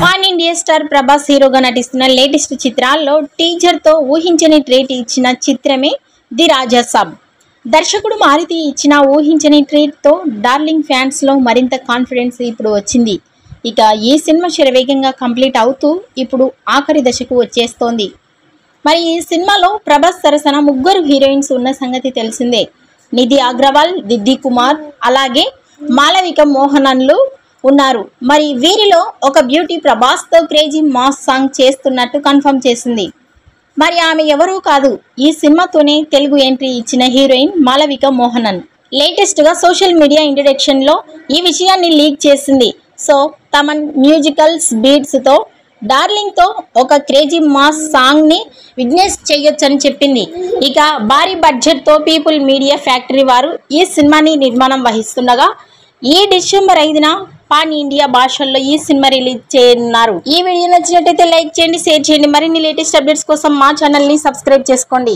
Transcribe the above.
Pan India star Prabhas హీరోగా నటిస్తున్న latest చిత్రాల్లో టీజర్ తో ఊహించని ట్రీట్ ఇచ్చిన చిత్రమే ది రాజా సాబ్. దర్శకుడు మారుతి ఇచ్చిన ఊహించని ట్రీట్ తో డార్లింగ్ ఫ్యాన్స్ లో మరింత కాన్ఫిడెన్స్ ఇప్పుడు వచ్చింది. ఇక ఈ సినిమా శరవేగంగా కంప్లీట్ అవుతూ ఇప్పుడు ఆఖరి దశకు వచ్చేస్తోంది. మరి ఈ సినిమాలో ప్రభాస్ సరసన ముగ్గురు హీరోయిన్స్ ఉన్న సంగతి తెలిసిందే. నిధి అగ్రవాల్, దిద్ది కుమార్, అలాగే మాలవిక మోహనన్లు ఉన్నారు. మరి వీరిలో ఒక బ్యూటీ ప్రభాస్ తో క్రేజీ మాస్ సాంగ్ చేస్తున్నట్టు కన్ఫర్మ్ చేసింది. మరి ఆమె ఎవరూ కాదు, ఈ సినిమాతోనే తెలుగు ఎంట్రీ ఇచ్చిన హీరోయిన్ మాలవిక మోహనన్. లేటెస్ట్ గా సోషల్ మీడియా ఇంట్రడక్షన్ లో ఈ విషయాన్ని లీక్ చేసింది. సో తమన్ మ్యూజికల్స్ బీట్స్ తో డార్లింగ్ తో ఒక క్రేజీ మాస్ సాంగ్ ని విట్నెస్ చేయొచ్చని చెప్పింది. ఇక భారీ బడ్జెట్ తో పీపుల్ మీడియా ఫ్యాక్టరీ వారు ఈ సినిమాని నిర్మాణం వహిస్తుండగా ఈ డిసెంబర్ 5న పాన్ ఇండియా భాషల్లో ఈ సినిమా రిలీజ్ చేయనున్నారు. ఈ వీడియో నచ్చినట్టయితే లైక్ చేయండి, షేర్ చేయండి. మరిన్ని లేటెస్ట్ అప్డేట్స్ కోసం మా ఛానల్ ని సబ్స్క్రైబ్ చేసుకోండి.